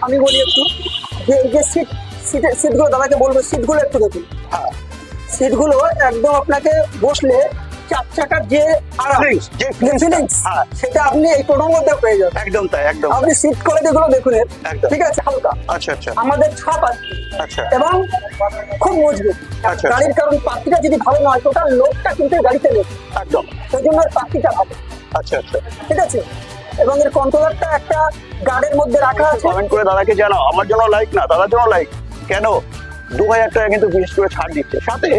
আমি বলি একটু যে এই যে সিটগুলো দাদাকে বলবো, সিটগুলো একটু দেখুন। হ্যাঁ, সিটগুলো একদম আপনাকে বসলে চার চাকার যে আরাম, যে ফিলিংস, হ্যাঁ সেটা আপনি এই টোটোর মধ্যে পেয়ে যাবেন। একদম তাই, একদম আপনি সিট কোয়ালিটি গুলো দেখুন এর, একদম। ঠিক আছে, হালকা। আচ্ছা আচ্ছা আমাদের ছাপ আছে আচ্ছা এবং খুব মজবুত আচ্ছা। গাড়ির, কারণ পাত্তিটা যদি ভালো না হয় টোটাল লোকটা কিন্তু গাড়িতে নেই, একদম। সেই জন্য এর পাত্তিটা ভালো, আচ্ছা আচ্ছা, ঠিক আছে। এবং এর কন্ট্রোলারটা একটা গার্ডের মধ্যে রাখা আছে। কমেন্ট করে দাদাকে জানাও, আমার জন্য লাইক না, দাদার জন্য লাইক। কেন 2000 টাকা কিন্তু বিশেষ করে ছাড় দিচ্ছে, সাথে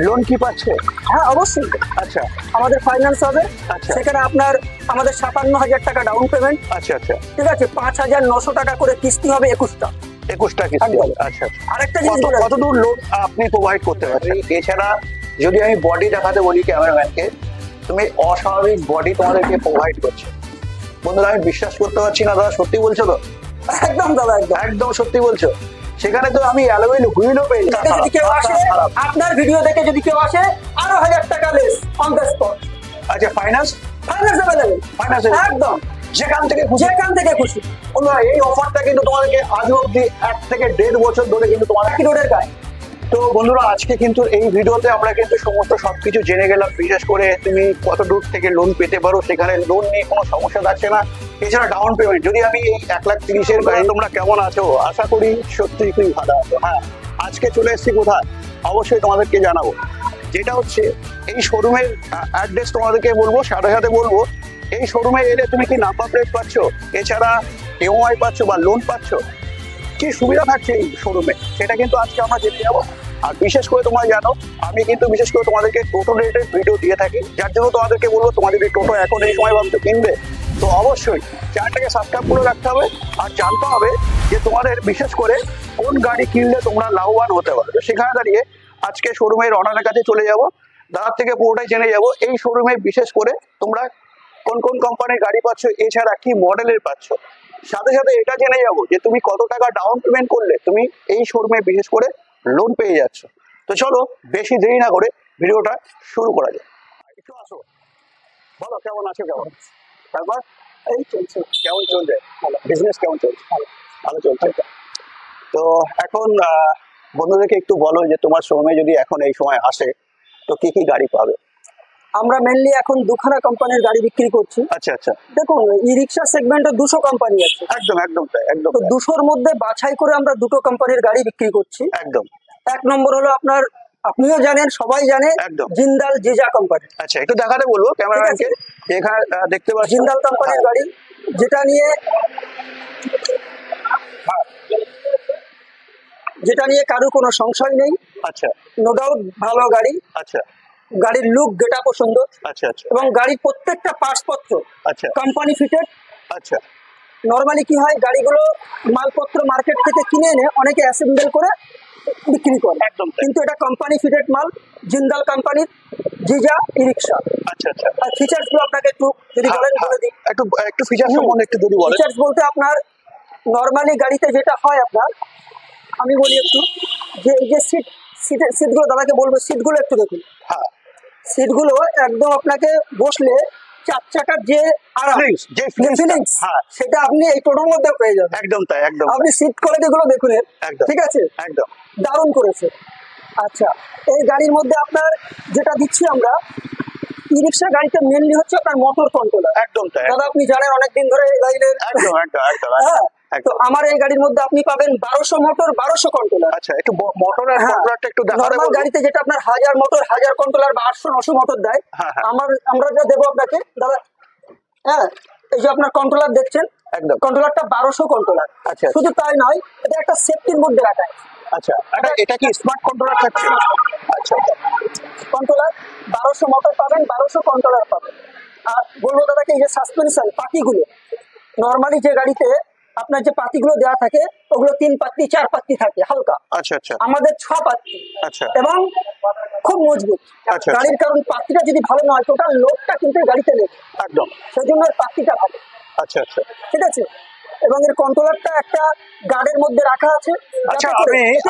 লোন কি পাচ্ছে? হ্যাঁ অবশ্যই, আচ্ছা আমাদের ফাইন্যান্স হবে। আচ্ছা। সেখানে আপনার আমাদের 57,000 টাকা ডাউন পেমেন্ট, আচ্ছা আচ্ছা, ঠিক আছে। 5,900 টাকা করে কিস্তি হবে 21টা। 21টা কিস্তি। একদম। আচ্ছা আচ্ছা। আরেকটা জিনিস বলে কতদূর লোন আপনি প্রোভাইড করতে পারছেন? এছাড়া যদি আমি বডি দেখাতে বলি ক্যামেরাম্যানকে, তুমি অস্বাভাবিক বডি তোমাদেরকে প্রোভাইড করছে। বন্ধুরা আমি বিশ্বাস করতে পারছি না, দাদা সত্যি বলছো তো? একদম দাদা, একদম একদম সত্যি বলছো। সেখানে তো আমি অ্যালোয়েল হুইলও পেয়েছি। যদি কেউ আসে, আপনার ভিডিও দেখে যদি কেউ আসে, আরো 1,000 টাকা লেস অন দ্য স্পট। আচ্ছা, ফাইন্যান্স অ্যাভেলেবল, ফাইন্যান্স একদম যেখান থেকে খুশি। যেখান থেকে খুশি। বন্ধুরা এই অফারটা কিন্তু তোমাদেরকে আজ অব্দি 1 থেকে 1.5 বছর ধরে কিন্তু তোমাদের একই রোডের গায়ে। তো বন্ধুরা আজকে কিন্তু এই ভিডিওতে আমরা কিন্তু সমস্ত সবকিছু জেনে গেলাম। বিশেষ করে তুমি কত দূর থেকে লোন পেতে পারো, সেখানে লোন নিয়ে কোনো সমস্যা থাকছে না। এছাড়া ডাউন পেমেন্ট যদি আমি এই 1,30,000 গাড়ি, তোমরা কেমন আছো? আশা করি সত্যি খুবই ভালো আছো। হ্যাঁ, আজকে চলে এসেছি কোথায় অবশ্যই তোমাদেরকে জানাবো, যেটা হচ্ছে এই শোরুমের অ্যাড্রেস তোমাদেরকে বলবো, সাথে সাথে বলবো এই শোরুমে এলে তুমি কি নাম্বার প্লেট পাচ্ছ, এছাড়া EMI পাচ্ছ বা লোন পাচ্ছ, কি সুবিধা থাকছে এই শোরুমে, সেটা কিন্তু আজকে আমরা জেনে যাবো। আর বিশেষ করে তোমরা জানো আমি কিন্তু বিশেষ করে তোমাদেরকে টোটো রেটের ভিডিও দিয়ে থাকি, যার জন্য তোমাদেরকে বলবো তোমার যদি টোটো এখন এই সময় ভাবছো কিনবে, তো অবশ্যই চ্যানেলটাকে সাবস্ক্রাইব করে রাখতে হবে আর জানতে হবে যে তোমাদের বিশেষ করে কোন গাড়ি কিনলে তোমরা লাভবান হতে পারো। তো সেখানে দাঁড়িয়ে আজকে শোরুমের অনারের কাছে চলে যাব, দাদার থেকে পুরোটাই জেনে যাব এই শোরুমে বিশেষ করে তোমরা কোন কোন কোম্পানির গাড়ি পাচ্ছ, এছাড়া কি মডেলের পাচ্ছ। সাথে সাথে এটা জেনে যাবো যে তুমি কত টাকা ডাউন পেমেন্ট করলে তুমি এই শোরুমে বিশেষ করে লোন পেয়ে যাচ্ছ। তো চলো বেশি দেরি না করে ভিডিওটা শুরু করা যায়। একটু আসো, বলো কেমন আছো, কেমন তারপর এই চলছে। কেমন চলছে, বিজনেস কেমন চলছে? ভালো চলছে। তো এখন বন্ধুদেরকে একটু বলো যে তোমার শোরুমে যদি এখন এই সময় আসে তো কি কি গাড়ি পাবে? আমরা মেনলি এখন দুখানা কোম্পানির গাড়ি বিক্রি করছি। আচ্ছা আচ্ছা, দেখুন ই রিক্সা সেগমেন্টে 200 কোম্পানি আছে। একদম একদম তাই, একদম তো 200-র মধ্যে বাছাই করে আমরা দুটো কোম্পানির গাড়ি বিক্রি করছি। একদম। এক নম্বর হলো আপনার, আপনিও জানেন সবাই জানে, একদম। জিন্দাল জিজা কোম্পানি। আচ্ছা, একটু দেখাতে বলবো ক্যামেরাম্যানকে, এখানে দেখতে পাচ্ছি জিন্দাল কোম্পানির গাড়ি, যেটা নিয়ে কারো কোনো সংশয় নেই। আচ্ছা নো ডাউট ভালো গাড়ি, আচ্ছা গাড়ির লুক গেটআপও সুন্দর, আচ্ছা আচ্ছা এবং গাড়ির প্রত্যেকটা পার্টসপত্র আচ্ছা কোম্পানি ফিটেড। আচ্ছা নর্মালি কি হয়, গাড়িগুলো মালপত্র মার্কেট থেকে কিনে এনে অনেকে অ্যাসেম্বল করে বিক্রি করে, একদম তাই। কিন্তু এটা কোম্পানি ফিটেড মাল, জিন্দাল কোম্পানির জিজা ই রিক্সা। আচ্ছা আচ্ছা, আর ফিচার্স গুলো আপনাকে একটু যদি বলেন বলে দিই। একটু একটু ফিচার সম্বন্ধে একটু যদি বলেন। ফিচার্স বলতে আপনার নর্মালি গাড়িতে যেটা হয় আপনার, আমি বলি একটু যে এই যে সিটগুলো দাদাকে বলবো, সিটগুলো একটু দেখুন। হ্যাঁ, সিটগুলো একদম আপনাকে বসলে চার চাকার যে আরাম, যে ফিলিংস, হ্যাঁ সেটা আপনি এই টোটোর মধ্যে পেয়ে যাবেন। একদম তাই, একদম আপনি সিট কোয়ালিটি গুলো দেখুন এর, একদম ঠিক আছে, একদম দারুণ করেছে। আচ্ছা, এই গাড়ির মধ্যে আপনার যেটা দিচ্ছি আমরা, ই রিক্সা গাড়িতে মেনলি হচ্ছে আপনার মোটর কন্ট্রোলার। একদম তাই, দাদা আপনি জানেন অনেকদিন ধরে এই লাইনের। একদম একদম একদম হ্যাঁ, তো একদম। আমার এই গাড়ির মধ্যে আপনি পাবেন 1200 মোটর, 1200 কন্ট্রোলার। আচ্ছা, একটু মোটরের কন্ট্রোলারটা একটু দেখাতে নরমাল বলবো। গাড়িতে যেটা আপনার 1000 মোটর 1000 কন্ট্রোলার বা 800-900 মোটর দেয়, হ্যাঁ, হ্যাঁ। আমরা যেটা দেবো আপনাকে দাদা, হ্যাঁ, এই যে আপনার কন্ট্রোলার দেখছেন, একদম। কন্ট্রোলারটা 1200 কন্ট্রোলার। আচ্ছা, শুধু তাই নয়, এটা একটা সেফটির মধ্যে রাখা আছে। আচ্ছা, এটা কি স্মার্ট কন্ট্রোলার থাকছে? আচ্ছা, কন্ট্রোলার 1200 মোটর পাবেন, 1200 কন্ট্রোলার পাবেন। আর বলবো দাদাকে, এই যে সাসপেনশন পাতিগুলো, নর্মালি যে গাড়িতে আপনার যে পাতিগুলো দেওয়া থাকে ওগুলো 3 পাত্তি 4 পাত্তি থাকে হালকা, আচ্ছা আচ্ছা আমাদের 6 পাত্তি আচ্ছা এবং খুব মজবুত আচ্ছা। গাড়ির, কারণ পাত্তিটা যদি ভালো না হয় টোটাল লোকটা কিন্তু গাড়িতে নেই, একদম। সেই জন্য এর পাত্তিটা ভালো, আচ্ছা আচ্ছা ঠিক আছে। এবং এর কন্ট্রোলারটা একটা গার্ডের মধ্যে রাখা আছে। আচ্ছা,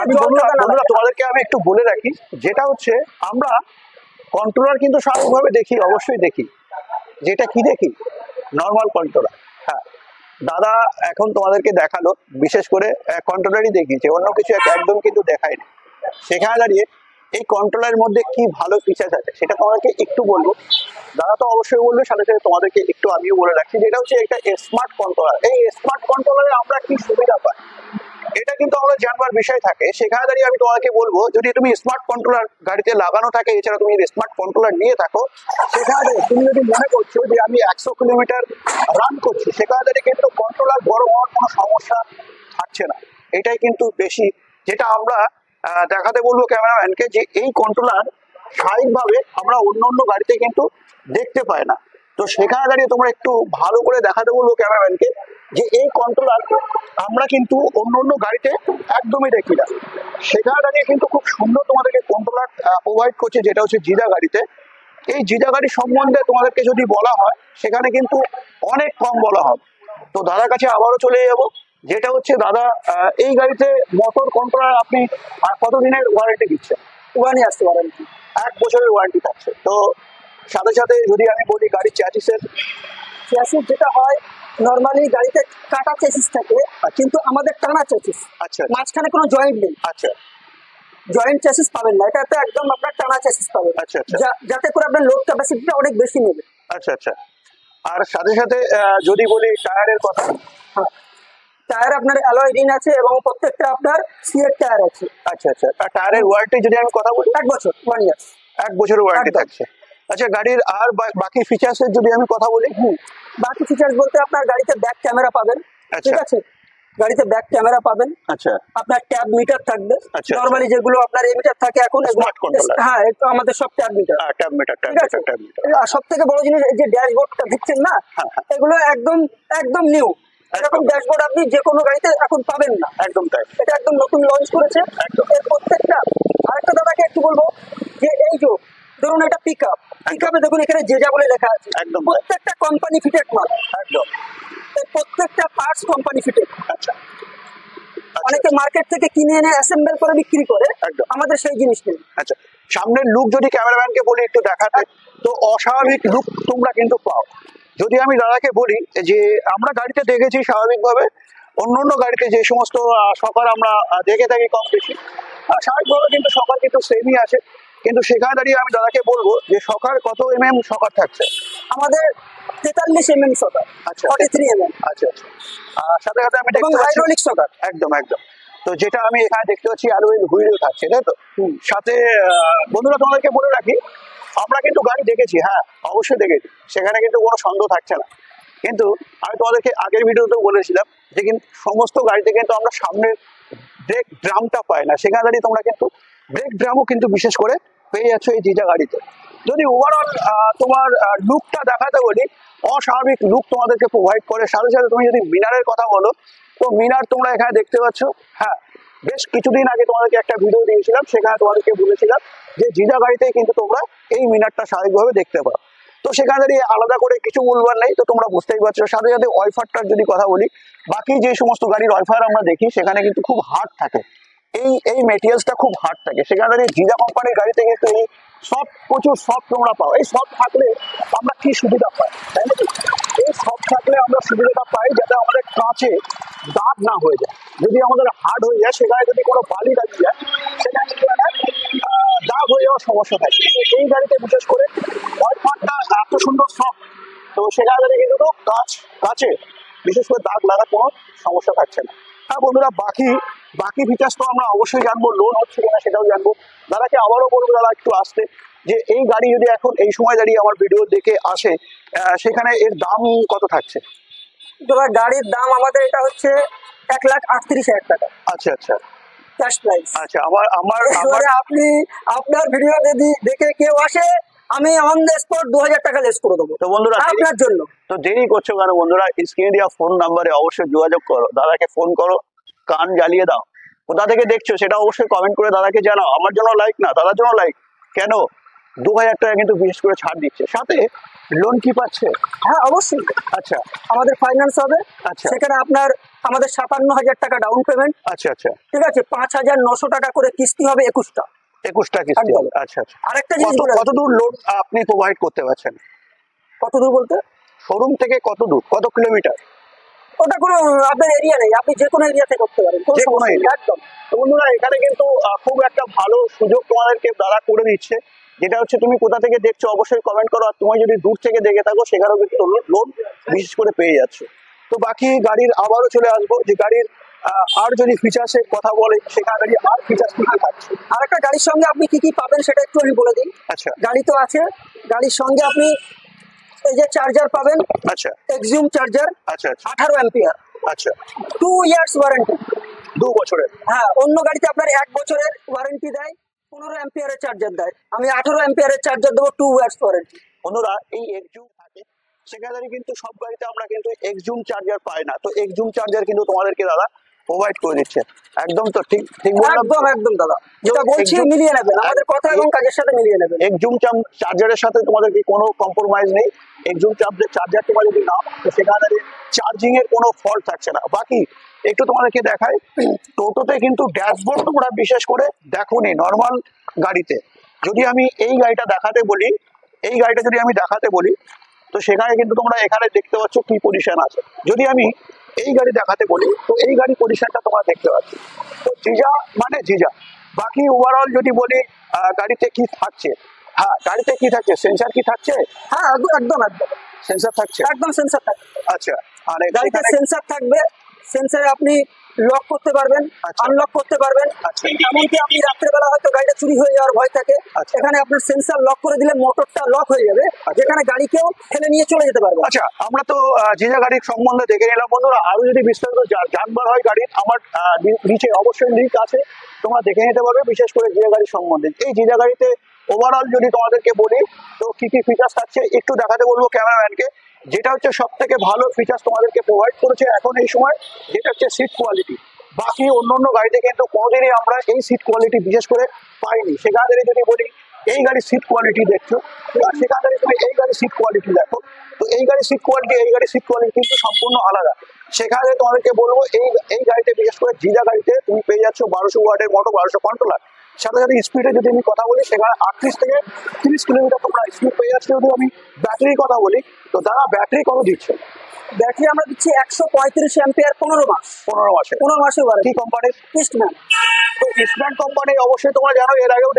আমি বন্ধুরা তোমাদেরকে আমি একটু বলে রাখি, যেটা হচ্ছে আমরা কন্ট্রোলার কিন্তু স্বাভাবিকভাবে দেখি, অবশ্যই দেখি, যেটা কি দেখি নর্মাল কন্ট্রোলার। হ্যাঁ, দাদা এখন তোমাদেরকে দেখালো, বিশেষ করে কন্ট্রোলারই দেখিয়েছে, অন্য কিছু একদম কিন্তু দেখায়নি। সেখানে দাঁড়িয়ে এই কন্ট্রোলারের মধ্যে কি ভালো ফিচার্স আছে সেটা তোমাদেরকে একটু বলবো। দাদা তো অবশ্যই বলবে, সাথে সাথে তোমাদেরকে একটু আমিও বলে রাখছি, যেটা হচ্ছে একটা স্মার্ট কন্ট্রোলার। এই স্মার্ট কন্ট্রোলারে আমরা কি সুবিধা পাই এটা কিন্তু আমরা জানবার বিষয় থাকে। সেখানে দাঁড়িয়ে আমি তোমাকে বলবো, যদি তুমি স্মার্ট কন্ট্রোলার গাড়িতে লাগানো থাকে, এছাড়া তুমি যদি স্মার্ট কন্ট্রোলার নিয়ে থাকো, সেখানে তুমি যদি মনে করছো যে আমি 100 কিলোমিটার রান করছি, সেখানে দাঁড়িয়ে কিন্তু কন্ট্রোলার বড় হওয়ার কোনো সমস্যা থাকছে না। এটাই কিন্তু বেশি যেটা আমরা দেখাতে বলবো ক্যামেরাম্যানকে, যে এই কন্ট্রোলার স্বাভাবিকভাবে আমরা অন্য অন্য গাড়িতে কিন্তু দেখতে পাই না। তো সেখানে দাঁড়িয়ে তোমরা একটু ভালো করে দেখাতে বলবো ক্যামেরাম্যানকে যে এই কন্ট্রোলার আমরা কিন্তু অন্য অন্য গাড়িতে একদমই দেখি না। সেখানে দাঁড়িয়ে কিন্তু খুব সুন্দর তোমাদেরকে কন্ট্রোলার প্রোভাইড করছে, যেটা হচ্ছে জিজা গাড়িতে। এই জিজা গাড়ি সম্বন্ধে তোমাদেরকে যদি বলা হয়, সেখানে কিন্তু অনেক কম বলা হবে। তো দাদার কাছে আবারও চলে যাব, যেটা হচ্ছে দাদা এই গাড়িতে মোটর কন্ট্রোলার আপনি কতদিনের ওয়ারেন্টি দিচ্ছেন? 1 years ওয়ারেন্টি। 1 বছরের ওয়ারেন্টি থাকছে। তো সাথে সাথে যদি আমি বলি গাড়ির চ্যাসিসের, চেসিস যেটা হয় নর্মালি গাড়িতে কাটা চেসিস থাকে, কিন্তু আমাদের টানা চেসিস, আচ্ছা মাঝখানে কোনো জয়েন্ট নেই, আচ্ছা জয়েন্ট চেসিস পাবেন না। এটাতে একদম আপনার টানা চেসিস পাবেন, আচ্ছা আচ্ছা যাতে করে আপনার লোড ক্যাপাসিটিটা অনেক বেশি নেবে। আচ্ছা আচ্ছা। আর সাথে সাথে যদি বলি টায়ারের কথা, টায়ার আপনার অ্যালয় রিং আছে এবং প্রত্যেকটা আপনার সিএর টায়ার আছে। আচ্ছা আচ্ছা। আর টায়ারের ওয়ারেন্টি যদি আমি কথা বলি, 1 বছর, 1 year। 1 বছরের ওয়ারেন্টি একদম। থাকছে। আচ্ছা, গাড়ির আর বাকি ফিচার্সের যদি আমি কথা বলি, বাকি ফিচার্স বলতে আপনার গাড়িতে ব্যাক ক্যামেরা পাবেন, আচ্ছা। ঠিক আছে, গাড়িতে ব্যাক ক্যামেরা পাবেন, আচ্ছা আপনার ট্যাব মিটার থাকবে, আচ্ছা। নরমালি যেগুলো আপনার এই মিটার থাকে এখন Smart controller। হ্যাঁ, একটু আমাদের সব ট্যাব মিটার, ট্যাব মিটার, ঠিক আছে। আর সব থেকে বড় জিনিস এই যে ড্যাশবোর্ডটা দেখছেন না, হ্যাঁ, হ্যাঁ। এগুলো একদম একদম নিউ। এরকম ড্যাশবোর্ড আপনি যে কোনো গাড়িতে এখন পাবেন না, একদম তাই। এটা একদম নতুন লঞ্চ করেছে। একদম। এর প্রত্যেকটা, আরেকটা দাদাকে একটু বলবো যে এই যে ধরুন এটা পিকআপ, পিকআপে দেখুন এখানে যেজা বলে লেখা আছে, একদম। প্রত্যেকটা কোম্পানি ফিটেড মাল, একদম। এর প্রত্যেকটা পার্টস কোম্পানি ফিটেড। আচ্ছা অনেকে মার্কেট থেকে কিনে এনে অ্যাসেম্বল করে বিক্রি করে, একদম। আমাদের সেই জিনিস নেই। আচ্ছা, সামনের লুক যদি ক্যামেরাম্যানকে বলি একটু দেখাতে, তো অস্বাভাবিক লুক তোমরা কিন্তু পাও। যদি আমি দাদাকে বলি যে আমরা গাড়িতে দেখেছি স্বাভাবিকভাবে অন্য অন্য গাড়িতে যে সমস্ত সকার আমরা দেখে থাকি কম বেশি, স্বাভাবিকভাবে কিন্তু সকার কিন্তু সেমই আছে। কিন্তু সেখানে দাঁড়িয়ে আমি দাদাকে বলবো যে সকার কত সকার থাকছে? আমাদের 43 mm সকার, আচ্ছা 43 mm আচ্ছা আচ্ছা। সাথে সাথে আমি এবং দেখতে পাচ্ছি হাইড্রোলিক সকার। একদম একদম। তো যেটা আমি এখানে দেখতে পাচ্ছি অ্যালুমিনিয়াম হুইলও থাকছে, তাই তো? সাথে বন্ধুরা তোমাদেরকে বলে রাখি, আমরা কিন্তু গাড়ি দেখেছি, হ্যাঁ অবশ্যই দেখেছি, সেখানে কিন্তু কোনো সন্দেহ থাকছে না। কিন্তু আমি তোমাদেরকে আগের ভিডিওতেও বলেছিলাম যে কিন্তু সমস্ত গাড়িতে কিন্তু আমরা সামনের ব্রেক ড্রামটা পাই না, সেখানে দাঁড়িয়ে তোমরা কিন্তু ব্রেক ড্রামও কিন্তু বিশেষ করে পেয়ে যাচ্ছ এই জিজা গাড়িতে। যদি ওভারঅল তোমার লুকটা দেখাতে বলি, অস্বাভাবিক লুক তোমাদেরকে প্রোভাইড করে। সাথে সাথে তুমি যদি মিনারের কথা বলো, তো মিনার তোমরা এখানে দেখতে পাচ্ছ। হ্যাঁ, বেশ কিছুদিন আগে তোমাদেরকে একটা ভিডিও দিয়েছিলাম, সেখানে তোমাদেরকে বলেছিলাম যে জিজা গাড়িতেই কিন্তু তোমরা এই মিনারটা স্বাভাবিকভাবে দেখতে পাও। তো সেখানে দাঁড়িয়ে আলাদা করে কিছু বলবার নেই, তো তোমরা বুঝতেই পারছো। সাথে সাথে ওয়াইফারটার যদি কথা বলি, বাকি যে সমস্ত গাড়ির ওয়াইফার আমরা দেখি সেখানে কিন্তু খুব হার্ড থাকে, এই মেটেরিয়ালসটা খুব হার্ড থাকে। সেখানে দাঁড়িয়ে জিজা কোম্পানির গাড়িতে কিন্তু এই সফট, প্রচুর সফট তোমরা পাও। এই সফট থাকলে আমরা কি সুবিধা পাই, তাই না? এই সফট থাকলে আমরা সুবিধাটা পাই যাতে আমাদের কাঁচে দাগ না হয়ে যায়। যদি আমাদের হার্ড হয়ে যায়, সেখানে যদি কোনো বালি লাগিয়ে যায়, সেখানে কিন্তু একটা দাগ হয়ে যাওয়ার সমস্যা থাকে। এই গাড়িতে বিশেষ করে ওয়াইফারটা এত সুন্দর সফট, তো সেখানে দাঁড়িয়ে কিন্তু তো কাঁচে বিশেষ করে দাগ লাগার কোনো সমস্যা থাকছে না। হ্যাঁ বন্ধুরা, বাকি ফিচার্স তো আমরা অবশ্যই জানবো, লোন হচ্ছে কিনা সেটাও জানবো। দাদাকে আবারও বলবো দাদা একটু আসতে, যে এই গাড়ি যদি এখন এই সময় দাঁড়িয়ে আমার ভিডিও দেখে আসে, সেখানে এর দাম কত থাকছে? এবার গাড়ির দাম আমাদের এটা হচ্ছে 1,38,000 টাকা আচ্ছা আচ্ছা ক্যাশ প্রাইস। আচ্ছা। আমার আমার এবারে আপনি আপনার ভিডিও দেখে কেউ আসে, আমি অন দ্য স্পট 2,000 টাকা লেস করে দেবো তো বন্ধুরা আপনার জন্য। তো দেরি করছো কেন বন্ধুরা? স্ক্রিনে দেওয়া ফোন নাম্বারে অবশ্যই যোগাযোগ করো, দাদাকে ফোন করো, কান জ্বালিয়ে দাও। কোথা থেকে দেখছো সেটা অবশ্যই কমেন্ট করে দাদাকে জানাও। আমার জন্য লাইক না, দাদার জন্য লাইক। কেন 2,000 টাকা কিন্তু বিশেষ করে ছাড় দিচ্ছে, সাথে লোন কি পাচ্ছে? হ্যাঁ অবশ্যই, আচ্ছা আমাদের ফাইন্যান্স হবে। আচ্ছা সেখানে আপনার আমাদের 57,000 টাকা ডাউন পেমেন্ট, আচ্ছা আচ্ছা। ঠিক আছে, 5,900 টাকা করে কিস্তি হবে 21টা। 21টা কিস্তি? একদম। আচ্ছা আচ্ছা। আরেকটা জিনিস বলে রাখি। কতদূর লোন আপনি প্রোভাইড করতে পারছেন? কত দূর বলতে শোরুম থেকে কত দূর, কত কিলোমিটার? ওটা কোনো আপনার এরিয়া নেই, আপনি যে কোনো এরিয়াতে করতে পারেন, কোনো যে কোনো সমস্যা নেই, area? একদম। তো বন্ধুরা এখানে কিন্তু খুব একটা ভালো সুযোগ তোমাদেরকে দাদা করে দিচ্ছে, যেটা হচ্ছে তুমি কোথা থেকে দেখছো অবশ্যই কমেন্ট করো, আর তুমি যদি দূর থেকে দেখে থাকো সেখানেও কিন্তু লোন বিশেষ করে পেয়ে যাচ্ছ। তো বাকি গাড়ির আবারও চলে আসবো, যে গাড়ির আর যদি ফিচার্সের কথা বলে সেখানে গাড়ি আর ফিচার্স কি কি থাকছে। আর একটা গাড়ির সঙ্গে আপনি কি কি পাবেন সেটা একটু আমি বলে দিই। আচ্ছা গাড়ি তো আছে, গাড়ির সঙ্গে আপনি এই যে চার্জার পাবেন, আচ্ছা এক্সিউম চার্জার, আচ্ছা আচ্ছা 18 অ্যাম্পিয়ার, আচ্ছা 2 ইয়ার্স ওয়ারেন্টি। 2 বছরের। হ্যাঁ, অন্য গাড়িতে আপনার 1 বছরের ওয়ারেন্টি দেয়, 15 অ্যাম্পিয়ারের চার্জার দেয়, আমি 18 অ্যাম্পিয়ারের চার্জার দেবো, 2 ইয়ার্স ওয়ারেন্টি। বন্ধুরা এই এক্সজুম থাকে, সেখানে কিন্তু সব গাড়িতে আমরা কিন্তু এক্সজুম চার্জার পাই না, তো এক্সজুম চার্জার কিন্তু তোমাদেরকে দাদা প্রোভাইড করে দিচ্ছে। একদম তো ঠিক ঠিক বললাম? একদম একদম দাদা, যেটা বলছি Exum- মিলিয়ে নেবেন, আমাদের কথা এবং কাজের সাথে মিলিয়ে নেবেন। এক্সজুম চার্জারের সাথে তোমাদেরকে কোনো কম্প্রোমাইজ নেই। এক্সজুম চার্জার তোমরা যদি নাও তো সেখানে চার্জিং এর কোনো ফল্ট থাকছে না। বাকি একটু তোমাদেরকে দেখাই, টোটোতে কিন্তু ড্যাশবোর্ড তোমরা বিশেষ করে দেখোনি নর্মাল গাড়িতে। যদি আমি এই গাড়িটা দেখাতে বলি, এই গাড়িটা যদি আমি দেখাতে বলি, তো সেখানে কিন্তু তোমরা এখানে দেখতে পাচ্ছ কি পজিশন আছে। যদি আমি এই গাড়ি দেখাতে বলি তো এই গাড়ি পজিশনটা তোমরা দেখতে পাচ্ছ। তো জিজা মানে জিজা। বাকি ওভারঅল যদি বলি গাড়িতে কি থাকছে, হ্যাঁ গাড়িতে কি থাকছে, সেন্সার কি থাকছে? হ্যাঁ একদম একদম একদম সেন্সার থাকছে। একদম সেন্সার থাকবে। আচ্ছা, আর গাড়িতে সেখানে সেন্সার থাকবে, সেন্সারে আপনি লক করতে পারবেন, আচ্ছা। আনলক করতে পারবেন। আচ্ছা। এমনকি আপনি রাত্রেবেলা হয়তো গাড়িটা চুরি হয়ে যাওয়ার ভয় থাকে, আচ্ছা। এখানে আপনার সেন্সার লক করে দিলে মোটরটা লক হয়ে যাবে, যেখানে গাড়িকেও ঠেলে নিয়ে চলে যেতে পারবে। আচ্ছা, আমরা তো জিজা গাড়ির সম্বন্ধে দেখে নিলাম। বন্ধুরা আরো যদি বিস্তারিত জানবার হয় গাড়ির, আমার নিচে অবশ্যই লিঙ্ক আছে, তোমরা দেখে নিতে পারবে, বিশেষ করে জিজা গাড়ির সম্বন্ধে। এই জিজা গাড়িতে ওভারঅল যদি তোমাদেরকে বলি তো কি কি ফিচার্স থাকছে একটু দেখাতে বলবো ক্যামেরাম্যানকে। যেটা হচ্ছে সব থেকে ভালো ফিচার্স তোমাদেরকে প্রোভাইড করেছে এখন এই সময়, যেটা হচ্ছে সিট কোয়ালিটি। বাকি অন্য গাড়িতে কিন্তু কোনোদিনই আমরা এই সিট কোয়ালিটি বিশেষ করে পাইনি। সেখানে যদি বলি এই গাড়ির সিট কোয়ালিটি দেখছো, সেখানে তুমি এই গাড়ির সিট কোয়ালিটি দেখো, তো এই গাড়ির সিট কোয়ালিটি এই গাড়ির সিট কোয়ালিটি কিন্তু সম্পূর্ণ আলাদা। সেখানে তোমাদেরকে বলবো এই গাড়িতে বিশেষ করে জিজা গাড়িতে তুমি পেয়ে যাচ্ছ 1200 ওয়াটের মোটর, 1200 কন্ট্রোলার। সাথে সাথে স্পিডে যদি আমি কথা বলি সেখানে 38 থেকে 30 কিলোমিটার তোমরা স্পিড পেয়ে যাচ্ছ। যদি আমি ব্যাটারির কথা বলি তো দাদা ব্যাটারি কত দিচ্ছে? ব্যাটারি আমরা দিচ্ছি 135 অ্যাম্পিয়ার, 15 মাস। 15 মাসে। 15 মাসে কি ওয়ারেন্টি। কোম্পানির? ইস্টম্যান। তো ইস্টম্যান কোম্পানি অবশ্যই তোমরা জানো, এর আগেও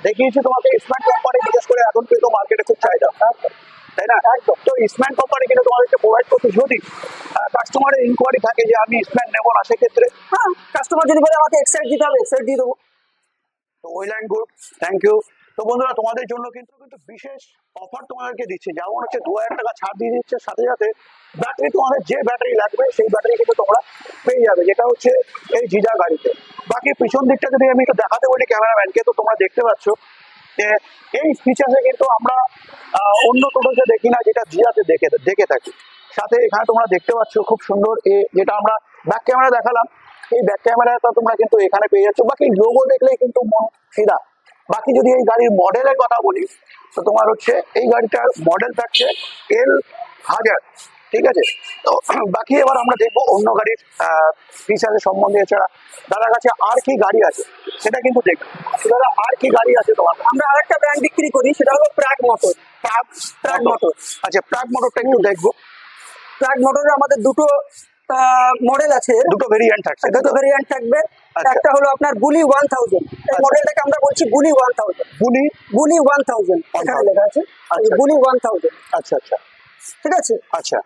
দেখিয়েছি তোমাকে। ইস্টম্যান কোম্পানি বিশেষ করে এখন কিন্তু মার্কেটে খুব চাহিদা, তাই না? একদম। তো ইস্টম্যান কোম্পানি কিন্তু তোমাদেরকে প্রোভাইড করতে, যদি কাস্টমারের ইনকোয়ারি থাকে যে আমি ইস্টম্যান নেবো না, সেক্ষেত্রে হ্যাঁ, কাস্টমার যদি বলে আমাকে এক্সাইড দিতে হবে, এক্সাইড দিয়ে দেবো। তো well and good, thank you. তো বন্ধুরা তোমাদের জন্য কিন্তু বিশেষ অফার তোমাদেরকে দিচ্ছে, যেমন হচ্ছে 2000 টাকা ছাড় দিয়ে দিচ্ছে, সাথে সাথে ব্যাটারি তোমাদের যে ব্যাটারি লাগবে সেই ব্যাটারি কিন্তু তোমরা পেয়ে যাবে, যেটা হচ্ছে এই জিজা গাড়িতে। বাকি পিছন দিকটা যদি আমি একটু দেখাতে বলি ক্যামেরাম্যানকে, তো তোমরা দেখতে পাচ্ছ যে এই ফিচার্সে কিন্তু আমরা অন্য টোটোতে দেখি না, যেটা জিজাতে দেখে থাকি। সাথে এখানে তোমরা দেখতে পাচ্ছ খুব সুন্দর যেটা আমরা ব্যাক ক্যামেরা দেখালাম, এই ব্যাক ক্যামেরাটা তোমরা কিন্তু এখানে পেয়ে যাচ্ছ। বাকি লোগো দেখলেই কিন্তু মন ফিদা। বাকি যদি এই গাড়ির মডেলের কথা বলি তো তোমার হচ্ছে এই গাড়িটার মডেল থাকছে L1000, ঠিক আছে? তো বাকি এবার আমরা দেখবো অন্য গাড়ির ফিচারের সম্বন্ধে। এছাড়া দাদার কাছে আর কি গাড়ি আছে সেটা কিন্তু দেখবো। দাদা আর কি গাড়ি আছে তোমার? আমরা আরেকটা ব্র্যান্ড বিক্রি করি, সেটা হলো প্রাগ মোটর। প্রাগ মোটর। আচ্ছা, প্রাগ মোটরটা একটু দেখবো। প্রাগ মোটরে আমাদের দুটো মডেল আছে, দুটো ভেরিয়েন্ট থাকছে, দুটো ভেরিয়েন্ট থাকবে। আচ্ছা। একটা হলো আপনার বুলি 1000, এই মডেলটাকে আমরা বলছি বুলি 1000। বুলি 1000 এখানে লেখা আছে, আচ্ছা। বুলি 1000, আচ্ছা আচ্ছা ঠিক আছে? আচ্ছা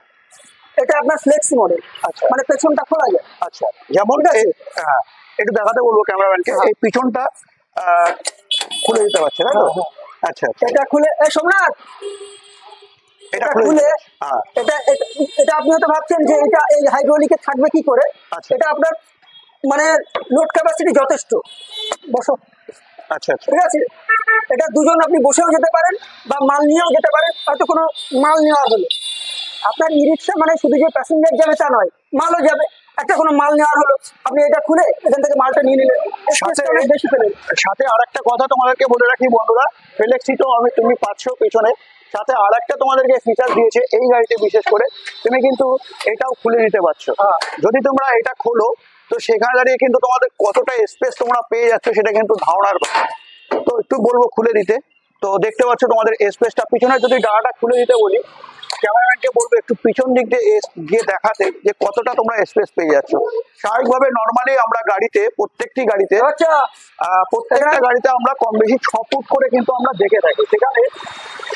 এটা আপনার ফ্লেক্সি মডেল, আচ্ছা মানে পেছনটা খোলা যায়। আচ্ছা, যেমন ঠিক আছে? হ্যাঁ, একটু দেখাতে বলবো ক্যামেরাম্যানকে, এই পিছনটা খুলে দিতে পারছে, তাই তো? হ্যাঁ। আচ্ছা আচ্ছা, এটা খুলে, এই সোমনাথ, এটা এটা খুলে খুলে, হ্যাঁ এটা আপনি হয়তো ভাবছেন যে এটা এই হাইড্রোলিকে থাকবে কি করে। আচ্ছা। এটা আপনার মানে লোড ক্যাপাসিটি যথেষ্ট, বসো, আচ্ছা আচ্ছা ঠিক আছে? এটা দুজন আপনি বসেও যেতে পারেন বা মাল নিয়েও যেতে পারেন। হয়তো কোনো মাল নেওয়া হলো, আপনার ই রিক্সা মানে শুধু যে প্যাসেঞ্জার যাবে তা নয়, মালও যাবে। একটা কোনো মাল নেওয়ার হলো, আপনি এটা খুলে এখান থেকে মালটা নিয়ে নিলেন, সাথে- অনেক বেশি পেলেন। সাথে আর একটা কথা তোমাদেরকে বলে রাখি বন্ধুরা, ফ্লেক্সি তো তুমি পাচ্ছ পেছনে, সাথে আর একটা তোমাদেরকে ফিচার দিয়েছে এই গাড়িতে বিশেষ করে, তুমি কিন্তু এটাও খুলে নিতে পারছো। যদি তোমরা এটা খোলো তো সেখানে দাঁড়িয়ে কিন্তু তোমাদের কতটা স্পেস তোমরা পেয়ে যাচ্ছ সেটা কিন্তু ধারণার কথা। তো একটু বলবো খুলে দিতে। তো দেখতে পাচ্ছ তোমাদের স্পেসটা, পিছনে যদি ডালাটা খুলে দিতে বলি ক্যামেরাম্যানকে বলবো একটু পিছন দিক দিয়ে গিয়ে দেখাতে যে কতটা তোমরা স্পেস পেয়ে যাচ্ছ। স্বাভাবিকভাবে নর্মালি আমরা গাড়িতে প্রত্যেকটা গাড়িতে আমরা কম বেশি 6 ফুট করে কিন্তু আমরা দেখে থাকি, সেখানে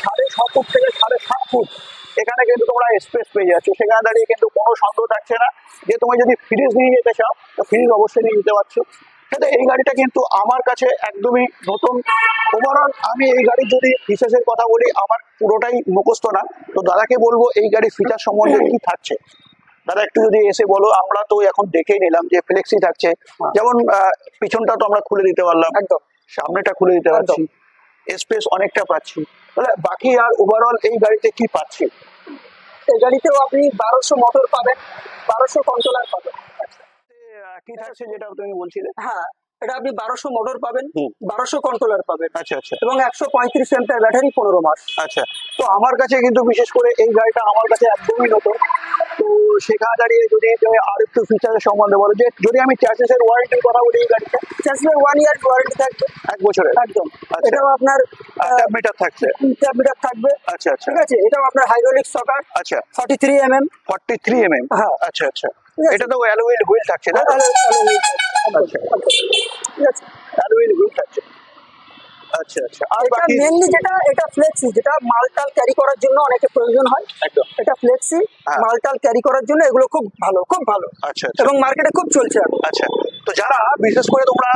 6.5 ফুট থেকে 7.5 ফুট এখানে কিন্তু তোমরা স্পেস পেয়ে যাচ্ছ। সেখানে দাঁড়িয়ে কিন্তু কোনো সন্দেহ থাকছে না যে তুমি যদি ফ্রিজ নিয়ে যেতে চাও তো ফ্রিজ অবশ্যই নিয়ে যেতে পারছো। কিন্তু এই গাড়িটা কিন্তু আমার কাছে একদমই নতুন। ওভারঅল আমি এই গাড়ির যদি ফিচার্সের কথা বলি, আমার পুরোটাই মুখস্থ না, তো দাদাকে বলবো এই গাড়ির ফিচার সম্বন্ধে কি থাকছে। দাদা একটু যদি এসে বলো। আমরা তো এখন দেখেই নিলাম যে ফ্লেক্সি থাকছে, যেমন পিছনটা তো আমরা খুলে দিতে পারলাম, একদম সামনেটা খুলে দিতে পারছি, স্পেস অনেকটা পাচ্ছি। তাহলে বাকি আর ওভারঅল এই গাড়িতে কি পাচ্ছি? এই গাড়িতেও আপনি 1200 মোটর পাবেন, 1200 কন্ট্রোলার পাবেন। কি থাকছে যেটা তুমি বলছিলে? হ্যাঁ, এটা আপনি 1200 মোটর পাবেন, হুম। 1200 কন্ট্রোলার পাবেন, আচ্ছা আচ্ছা এবং 135 এম্পিয়ার ব্যাটারি, 15 মাস। আচ্ছা। তো আমার কাছে কিন্তু বিশেষ করে এই গাড়িটা আমার কাছে একদমই নতুন। তো সেখানে দাঁড়িয়ে যদি তুমি আর একটু ফিচারের সম্বন্ধে বলো, যে যদি আমি চ্যাসিসের ওয়ারেন্টির কথা বলি, এই গাড়িটা চ্যাসিসের 1 ইয়ার ওয়ারেন্টি থাকবে, 1 বছরের একদম। আচ্ছা। এটাও আপনার মিটার থাকছে। মিটার থাকবে। আচ্ছা আচ্ছা ঠিক আছে, এটাও আপনার হাইড্রোলিক সকার, আচ্ছা 43 mm। 43 mm। হ্যাঁ, আচ্ছা আচ্ছা। ঠিক আছে। এটা তো অ্যালুমিনিয়াম হুইল থাকছে না? আচ্ছা, ঠিক আছে। অ্যালুমিনিয়াম হুইল থাকছে। আচ্ছা আচ্ছা। আর এটা বাকি মেনলি এটা ফ্লেক্সি, যেটা মালটাল ক্যারি করার জন্য অনেকে প্রয়োজন হয়। একদম। এটা ফ্লেক্সি, হ্যাঁ। মালটাল ক্যারি করার জন্য এগুলো খুব ভালো, খুব ভালো, আচ্ছা আচ্ছা এবং মার্কেটে খুব চলছে এখন। আচ্ছা। তো যারা বিশেষ করে তোমরা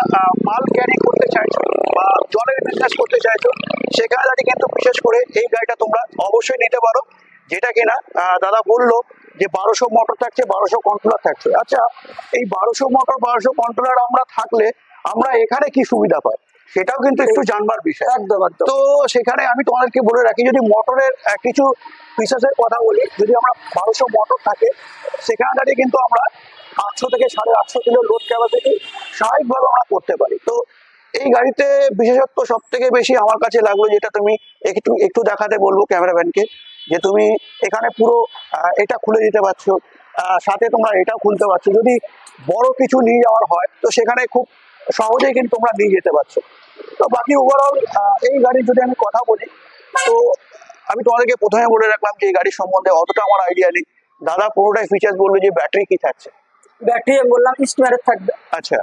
মাল ক্যারি করতে চাইছো বা জলের বিজনেস করতে চাইছো, সেখানে দাঁড়িয়ে কিন্তু বিশেষ করে এই গাড়িটা তোমরা অবশ্যই নিতে পারো। যেটা কিনা দাদা বললো যে 1200 মোটর থাকছে, 1200 কন্ট্রোলার থাকছে। আচ্ছা, এই 1200 মোটর 1200 কন্ট্রোলার আমরা থাকলে আমরা এখানে কি সুবিধা পাই, সেটাও কিন্তু একটু জানবার বিষয়। একদম একদম। তো সেখানে আমি তোমাদেরকে বলে রাখি, যদি মোটরের কিছু ফিচার্সের কথা বলি, যদি আমরা 1200 মোটর থাকে, সেখানে দাঁড়িয়ে কিন্তু আমরা 800 থেকে 850 কিলো লোড ক্যাপাসিটি স্বাভাবিকভাবে আমরা করতে পারি। তো এই গাড়িতে বিশেষত্ব সব থেকে বেশি আমার কাছে লাগলো, যেটা তুমি একটু একটু দেখাতে বলবো ক্যামেরাম্যানকে, যে তুমি এখানে পুরো এটা খুলে দিতে পারছো, সাথে তোমরা এটাও খুলতে পারছো। যদি বড় কিছু নিয়ে যাওয়ার হয় তো সেখানে খুব সহজেই কিন্তু তোমরা নিয়ে যেতে পারছো। তো বাকি ওভারঅল এই গাড়ির যদি আমি কথা বলি, তো আমি তোমাদেরকে প্রথমে বলে রাখলাম যে এই গাড়ির সম্বন্ধে অতটা আমার আইডিয়া নেই। দাদা পুরোটাই ফিচার্স বললো, যে ব্যাটারি কি থাকছে। ব্যাটারি আমি বললাম ইস্টম্যানের থাকবে। আচ্ছা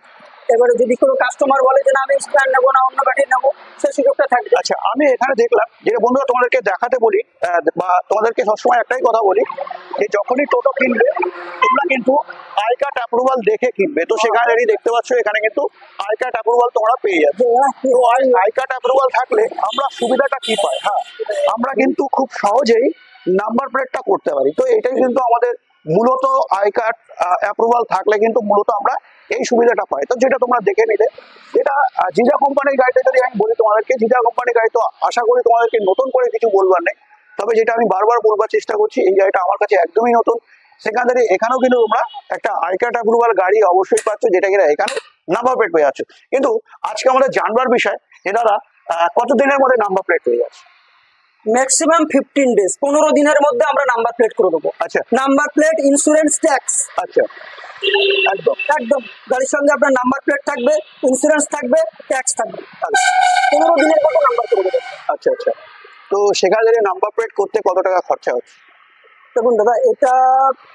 এবারে যদি কোনো কাস্টমার বলে যে না আমি স্ট্যান্ড নেবো না, অন্য ব্যাটারি নেবো, সেই সুযোগটা থাকবে। আচ্ছা, আমি এখানে দেখলাম যে বন্ধুরা তোমাদেরকে দেখাতে বলি বা তোমাদেরকে সবসময় একটাই কথা বলি, যে যখনই টোটো কিনবে তোমরা কিন্তু আই কার্ড অ্যাপ্রুভাল দেখে কিনবে। তো সেখানে দেখতে পাচ্ছ এখানে কিন্তু আই কার্ড অ্যাপ্রুভাল তোমরা পেয়ে যাবে। তো আই কার্ড অ্যাপ্রুভাল থাকলে আমরা সুবিধাটা কি পাই? হ্যাঁ, আমরা কিন্তু খুব সহজেই নাম্বার প্লেটটা করতে পারি। তো এটাই কিন্তু আমাদের মূলত আই কার্ড অ্যাপ্রুভাল থাকলে কিন্তু মূলত আমরা এই সুবিধাটা পাই। তো যেটা তোমরা দেখে নিলে, যেটা জিজা কোম্পানির গাড়িটা যদি আমি বলি তোমাদেরকে, জিজা কোম্পানির গাড়ি তো আশা করি তোমাদেরকে নতুন করে কিছু বলবার নেই। তবে যেটা আমি বারবার বলবার চেষ্টা করছি, এই গাড়িটা আমার কাছে একদমই নতুন। সেখান থেকে এখানেও কিন্তু তোমরা একটা আই কার্ড অ্যাপ্রুভাল গাড়ি অবশ্যই পাচ্ছ, যেটা কিনা এখানে নাম্বার প্লেট পেয়ে যাচ্ছ। কিন্তু আজকে আমাদের জানবার বিষয়, যে দাদা কতদিনের মধ্যে নাম্বার প্লেট পেয়ে যাচ্ছে? ম্যাক্সিমাম 15 ডেজ, 15 দিনের মধ্যে আমরা নাম্বার প্লেট করে দেবো। আচ্ছা নাম্বার প্লেট, ইন্স্যুরেন্স, ট্যাক্স, আচ্ছা একদম একদম গাড়ির সঙ্গে আপনার নাম্বার প্লেট থাকবে, ইন্স্যুরেন্স থাকবে, ট্যাক্স থাকবে। 15 দিনের মধ্যে নাম্বার করে দেবো। আচ্ছা আচ্ছা। তো সেখানে নাম্বার প্লেট করতে কত টাকা খরচা হচ্ছে? দেখুন দাদা, এটা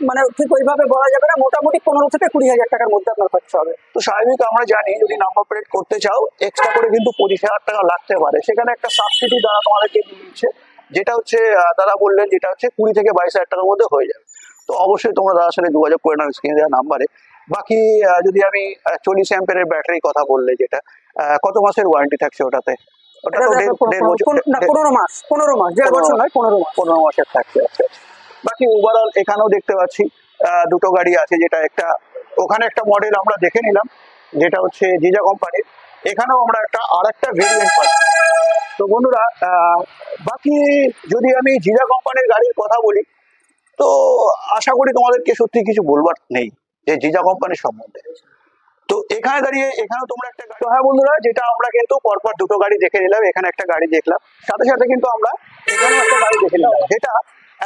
মানে ঠিক ওইভাবে বলা যাবে না, মোটামুটি 15 থেকে 20,000 টাকার মধ্যে আপনার খরচা হবে। তো স্বাভাবিক আমরা জানি, যদি নাম্বার প্লেট করতে চাও এক্সট্রা করে কিন্তু 25,000 টাকা লাগতে পারে। সেখানে একটা সাবসিডি দ্বারা তোমাদেরকে দিচ্ছে, যেটা হচ্ছে দাদা বললেন, যেটা হচ্ছে 20 থেকে 22,000 টাকার মধ্যে হয়ে যাবে। তো অবশ্যই তোমরা দাদার সাথে যোগাযোগ করে নাও স্ক্রিনে দেওয়া নাম্বারে। বাকি যদি আমি 40 অ্যাম্পিয়ারের ব্যাটারি কথা বললে, যেটা কত মাসের ওয়ারেন্টি থাকছে ওটাতে? ওটা তো 1.5 বছর না, 15 মাস, 1.5 বছর নয়, 15 মাস। 15 মাসের থাকছে। আচ্ছা আচ্ছা। বাকি ওভারঅল এখানেও দেখতে পাচ্ছি দুটো গাড়ি আছে, যেটা একটা ওখানে একটা মডেল আমরা দেখে নিলাম, যেটা হচ্ছে জিজা কোম্পানির। এখানেও আমরা আরেকটা ভেরিয়েন্ট পাচ্ছি। তো বন্ধুরা, বাকি যদি আমি জিজা কোম্পানির গাড়ির কথা বলি, তো আশা করি তোমাদেরকে সত্যি কিছু বলবার নেই যে জিজা কোম্পানির সম্বন্ধে। তো এখানে দাঁড়িয়ে এখানেও তোমরা একটা গাড়ি, হ্যাঁ বন্ধুরা, যেটা আমরা কিন্তু পরপর দুটো গাড়ি দেখে নিলাম। এখানে একটা গাড়ি দেখলাম, সাথে সাথে কিন্তু আমরা এখানেও একটা গাড়ি দেখে নিলাম, যেটা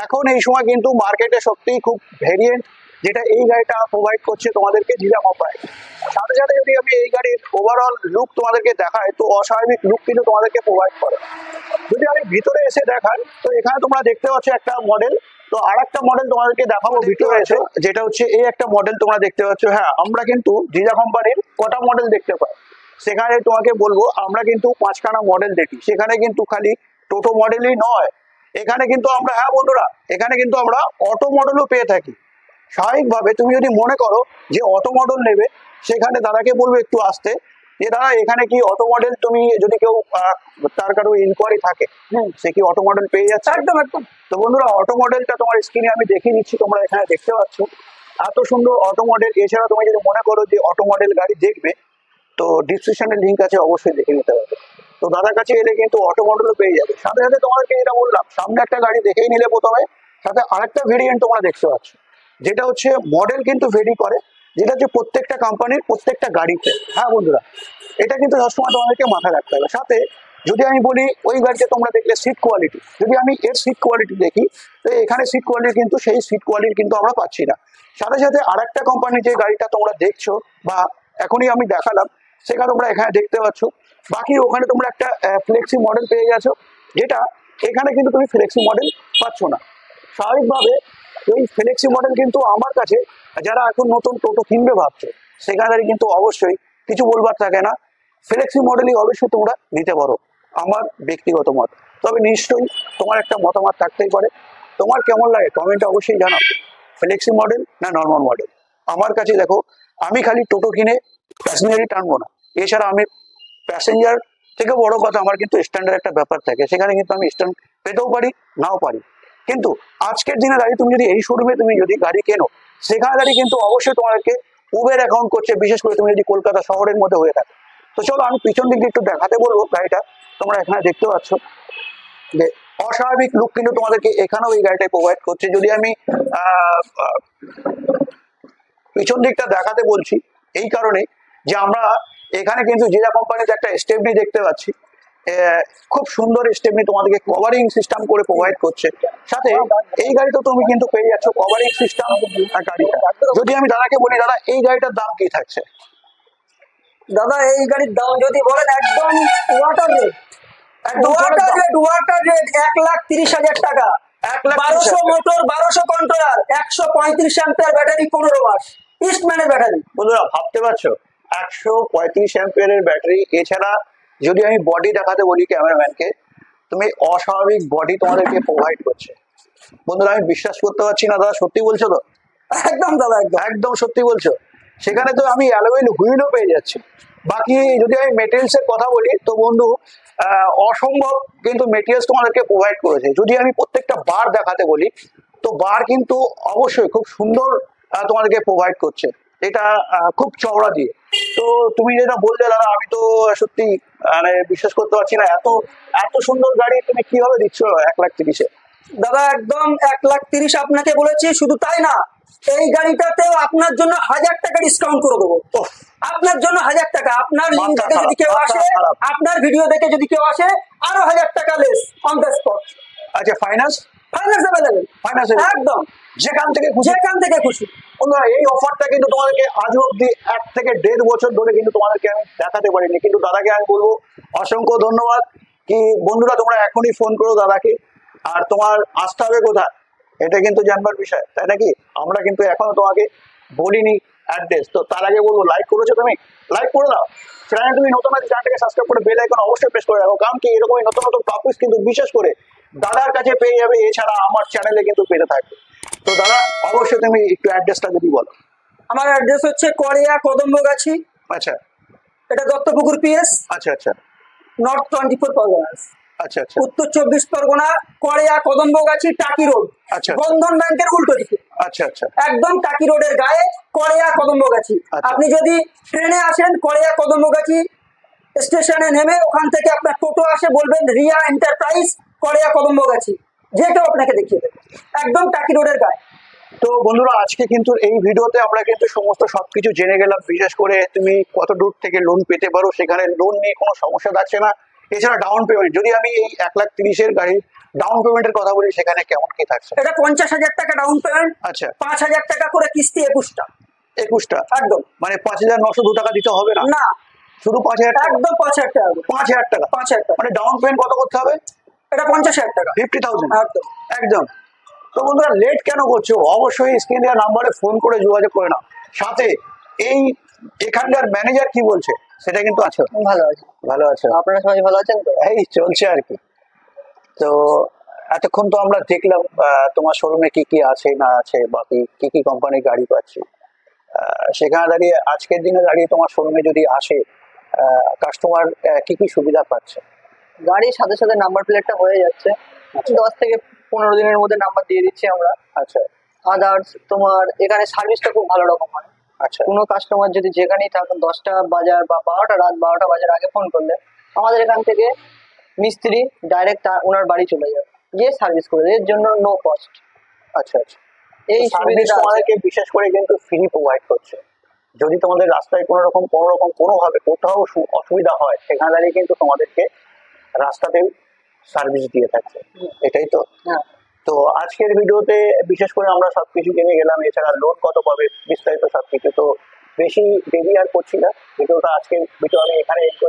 এখন এই সময় কিন্তু মার্কেটে সত্যিই খুব ভেরিয়েন্ট, যেটা এই গাড়িটা প্রোভাইড করছে তোমাদেরকে জিজা কোম্পানি। সাথে সাথে যদি আমি এই গাড়ির ওভারঅল লুক তোমাদেরকে দেখাই, তো অস্বাভাবিক লুক কিন্তু তোমাদেরকে প্রোভাইড করে। যদি আমি ভিতরে এসে দেখাই, তো এখানে তোমরা দেখতে পাচ্ছ একটা মডেল, তো আরেকটা মডেল তোমাদেরকে দেখাবো ভিডিও আছে, যেটা হচ্ছে এই একটা মডেল তোমরা দেখতে পাচ্ছ। হ্যাঁ, আমরা কিন্তু জিজা কোম্পানির কটা মডেল দেখতে পাই, সেখানে তোমাকে বলবো আমরা কিন্তু 5খানা মডেল দেখি। সেখানে কিন্তু খালি টোটো মডেলই নয়, এখানে কিন্তু আমরা, হ্যাঁ বন্ধুরা, এখানে কিন্তু আমরা অটো মডেলও পেয়ে থাকি। স্বাভাবিকভাবে তুমি যদি মনে করো যে অটো মডেল নেবে, সেখানে দাদাকে বলবো একটু আসতে, যে দাদা এখানে কি অটো মডেল, তুমি যদি কেউ তার কারো ইনকোয়ারি থাকে, সে কি অটো মডেল পেয়ে যাচ্ছে? একদম একদম। তো বন্ধুরা, অটো মডেলটা তোমার স্ক্রিনে আমি দেখিয়ে দিচ্ছি, তোমরা এখানে দেখতে পাচ্ছ এত সুন্দর অটো মডেল। এছাড়া তুমি যদি মনে করো যে অটো মডেল গাড়ি দেখবে, তো ডিসক্রিপশনের লিঙ্ক আছে, অবশ্যই দেখে নিতে পারবে। তো দাদার কাছে এলে কিন্তু অটো মডেলও পেয়ে যাবে। সাথে সাথে তোমাদেরকে যেটা বললাম, সামনে একটা গাড়ি দেখেই নিলে প্রথমে, সাথে আরেকটা ভেরিয়েন্ট তোমরা দেখতে পাচ্ছ, যেটা হচ্ছে মডেল কিন্তু ভেরি করে, যেটা হচ্ছে প্রত্যেকটা কোম্পানির প্রত্যেকটা গাড়িতে। হ্যাঁ বন্ধুরা, এটা কিন্তু সবসময় তোমাদেরকে মাথায় রাখতে হবে। সাথে যদি আমি বলি ওই গাড়িতে তোমরা দেখলে সিট কোয়ালিটি, যদি আমি এর সিট কোয়ালিটি দেখি, তো এখানে সিট কোয়ালিটি কিন্তু সেই সিট কোয়ালিটি কিন্তু আমরা পাচ্ছি না। সাথে সাথে আরেকটা কোম্পানির যে গাড়িটা তোমরা দেখছো বা এখনই আমি দেখালাম, সেটা তোমরা এখানে দেখতে পাচ্ছ। বাকি ওখানে তোমরা একটা ফ্লেক্সি মডেল পেয়ে গেছো, যেটা এখানে কিন্তু তুমি ফ্লেক্সি মডেল পাচ্ছ না। স্বাভাবিকভাবে এই ফ্লেক্সি মডেল কিন্তু আমার কাছে, যারা এখন নতুন টোটো কিনবে ভাবছে, সেখানে কিন্তু অবশ্যই কিছু বলবার থাকে না, ফ্লেক্সি মডেলই অবশ্যই তোমরা নিতে পারো, আমার ব্যক্তিগত মত। তবে নিশ্চয়ই তোমার একটা মতামত থাকতেই পারে, তোমার কেমন লাগে কমেন্টে অবশ্যই জানাও, ফ্লেক্সি মডেল না নর্মাল মডেল। আমার কাছে দেখো, আমি খালি টোটো কিনে প্যাসেঞ্জারই টানবো না, এছাড়া আমি প্যাসেঞ্জার থেকে বড় কথা আমার কিন্তু স্ট্যান্ডার্ড একটা ব্যাপার থাকে, সেখানে কিন্তু আমি স্ট্যান্ড পেতেও পারি, নাও পারি। কিন্তু আজকের দিনে দাঁড়িয়ে তুমি যদি এই শোরুমে তুমি যদি গাড়ি কেনো, সেখানে দাঁড়িয়ে কিন্তু অবশ্যই তোমাদেরকে উবের অ্যাকাউন্ট করছে, বিশেষ করে তুমি যদি কলকাতা শহরের মধ্যে হয়ে থাকে। তো চলো আমি পিছন দিক দিয়ে একটু দেখাতে বলবো গাড়িটা। তোমরা এখানে দেখতে পাচ্ছ যে অস্বাভাবিক লুক কিন্তু তোমাদেরকে এখানেও এই গাড়িটাই প্রোভাইড করছে। যদি আমি পিছন দিকটা দেখাতে বলছি এই কারণে যে আমরা এখানে কিন্তু জিজা কোম্পানির একটা স্টেপনি দেখতে পাচ্ছি, খুব সুন্দর স্টেপনি তোমাদেরকে কভারিং সিস্টেম করে প্রোভাইড করছে। সাথে এই গাড়িটা তুমি কিন্তু পেয়ে যাচ্ছ কভারিং সিস্টেম গাড়িটা। যদি আমি দাদাকে বলি, দাদা এই গাড়িটার দাম কি থাকছে? দাদা এই গাড়ির দাম যদি বলেন, একদম ওয়াটার রেট, একদম ওয়াটার রেট 1,30,000 টাকা। 1200 মোটর, 1200 কন্ট্রোলার, 135 অ্যাম্পিয়ার ব্যাটারি, 15 মাস, ইস্টম্যানের ব্যাটারি। বন্ধুরা ভাবতে পারছো 135 অ্যাম্পিয়ারের ব্যাটারি। এছাড়া যদি আমি বডি দেখাতে বলি ক্যামেরাম্যানকে, তুমি অস্বাভাবিক বডি তোমাদেরকে প্রোভাইড করছে। বন্ধুরা আমি বিশ্বাস করতে পারছি না, দাদা সত্যি বলছো তো? একদম দাদা, একদম একদম সত্যি বলছো। সেখানে তো আমি অ্যালুমিল হুইলও পেয়ে যাচ্ছি। বাকি যদি আমি মেটেরিয়ালস এর কথা বলি, তো বন্ধু অসম্ভব কিন্তু মেটেরিয়ালস তোমাদেরকে প্রোভাইড করেছে। যদি আমি প্রত্যেকটা বার দেখাতে বলি, তো বার কিন্তু অবশ্যই খুব সুন্দর তোমাদেরকে প্রোভাইড করছে, এটা খুব চওড়া দিয়ে। তো তুমি যেটা বললে দাদা, আমি তো সত্যি মানে বিশ্বাস করতে পারছি না, এত এত সুন্দর গাড়ি তুমি কিভাবে দিচ্ছ 1,30,000-এ? দাদা একদম 1,30,000 আপনাকে বলেছি। শুধু তাই না, এই গাড়িটাতেও আপনার জন্য 1,000 টাকা ডিসকাউন্ট করে দেবো। আপনার জন্য 1,000 টাকা, আপনার লিঙ্ক দেখে যদি কেউ আসে, আপনার ভিডিও দেখে যদি কেউ আসে, আরো 1,000 টাকা লেস অন দ্য স্পট। আচ্ছা, ফাইন্যান্স অ্যাভেলেবেল, ফাইন্যান্স একদম যেখান থেকে খুশি। খুশি। এই অফারটা কিন্তু তোমাদেরকে আজ অব্দি 1 থেকে 1.5 বছর ধরে কিন্তু তোমাদেরকে আমি দেখাতে পারিনি, কিন্তু দাদাকে আমি বলবো অসংখ্য ধন্যবাদ। কি বন্ধুরা, তোমরা এখনই ফোন করো দাদাকে। আর তোমার আসতে হবে কোথায়, এটা কিন্তু জানবার বিষয়, তাই নাকি? আমরা কিন্তু এখনো তোমাকে বলিনি অ্যাড্রেস। তো তার আগে বলবো, লাইক করেছো তুমি, লাইক করে দাও। চ্যানেল তুমি নতুন আছে, চ্যানেলটাকে সাবস্ক্রাইব করে বেল আইকন অবশ্যই প্রেস করে রাখো, কারণ কি এরকমই নতুন নতুন টপিক কিন্তু বিশেষ করে দাদার কাছে পেয়ে যাবে, এছাড়া আমার চ্যানেলে কিন্তু পেতে থাকবে। তো দাদা অবশ্যই তুমি একটু অ্যাড্রেসটা যদি বলো। আমার অ্যাড্রেস হচ্ছে কড়িয়া কদম্বগাছি, আচ্ছা এটা দত্তপুকুর পিএস, আচ্ছা আচ্ছা নর্থ 24 পরগনাস, আচ্ছা আচ্ছা উত্তর 24 পরগনা, কড়িয়া কদম্বগাছি, টাকি রোড, আচ্ছা বন্ধন ব্যাংকের উল্টো দিকে, আচ্ছা আচ্ছা একদম টাকি রোডের গায়ে কড়িয়া কদম্বগাছি। আচ্ছা। আপনি যদি ট্রেনে আসেন, কড়িয়া কদম্বগাছি স্টেশনে নেমে ওখান থেকে আপনার টোটো আসে, বলবেন রিয়া এন্টারপ্রাইজ কড়িয়া কদম্বগাছি, যে কেউ আপনাকে দেখিয়ে দেবে, একদম টাকি রোডের গায়ে। তো বন্ধুরা আজকে কিন্তু এই ভিডিওতে আমরা কিন্তু সমস্ত সবকিছু জেনে গেলাম, বিশেষ করে তুমি কত দূর থেকে লোন পেতে পারো, সেখানে লোন নিয়ে কোনো সমস্যা থাকছে না। এছাড়া ডাউন পেমেন্ট, যদি আমি এই 1,30,000-এর গাড়ির ডাউন পেমেন্টের কথা বলি, সেখানে কেমন কি থাকছে? এটা 50,000 টাকা ডাউন পেমেন্ট, আচ্ছা 5,000 টাকা করে কিস্তি, 21টা। 21টা, একদম মানে 5,902 টাকা দিতে হবে না, না, শুধু 5,000 টাকা? একদম 5,000 টাকা, 5,000 টাকা, 5,000 টাকা। মানে ডাউন পেমেন্ট কত করতে হবে? এটা 50,000 টাকা, 50,000, একদম একদম। তো বন্ধুরা লেট কেন করছো, অবশ্যই স্ক্রিন দেওয়া নাম্বারে ফোন করে যোগাযোগ করে নাও। সাথে এই এখানকার ম্যানেজার কি বলছে সেটা কিন্তু আছে। ভালো আছে। ভালো আছে, আপনারা সবাই ভালো আছেন তো? এই চলছে আর কি। তো এতক্ষণ তো আমরা দেখলাম তোমার শোরুমে কি কি আছে না আছে, বাকি কি কি কোম্পানির গাড়ি পাচ্ছি। সেখানে দাঁড়িয়ে আজকের দিনে দাঁড়িয়ে তোমার শোরুমে যদি আসে কাস্টমার কি কি সুবিধা পাচ্ছে? গাড়ির সাথে সাথে নাম্বার প্লেটটা হয়ে যাচ্ছে, 10 থেকে 15 দিনের মধ্যে নাম্বার দিয়ে দিচ্ছি আমরা। আচ্ছা আদার্স তোমার এখানে সার্ভিসটা খুব ভালো রকম হয়। আচ্ছা কোনো কাস্টমার যদি যেখানেই থাকুন 10টা বাজার বা 12টা রাত 12টা বাজার আগে ফোন করলে আমাদের এখান থেকে মিস্ত্রি ডাইরেক্ট ওনার বাড়ি চলে যাবে, গিয়ে সার্ভিস করে দেয়। এর জন্য নো কস্ট। আচ্ছা আচ্ছা। এই সার্ভিস সুবিধাটা আছে। তোমাদেরকে বিশেষ করে কিন্তু ফ্রি প্রোভাইড করছে। যদি তোমাদের রাস্তায় কোনো রকম কোনোভাবে কোথাও অসুবিধা হয়, সেখানে দাঁড়িয়ে কিন্তু তোমাদেরকে রাস্তাতেও সার্ভিস দিয়ে থাকছে, এটাই তো। হ্যাঁ, তো আজকের ভিডিওতে বিশেষ করে আমরা সবকিছু জেনে গেলাম, এছাড়া লোন কত পাবে বিস্তারিত সবকিছু। তো বেশি দেরি আর করছি না, ভিডিওটা আজকের ভিডিও আমি এখানে এন্ড করছি।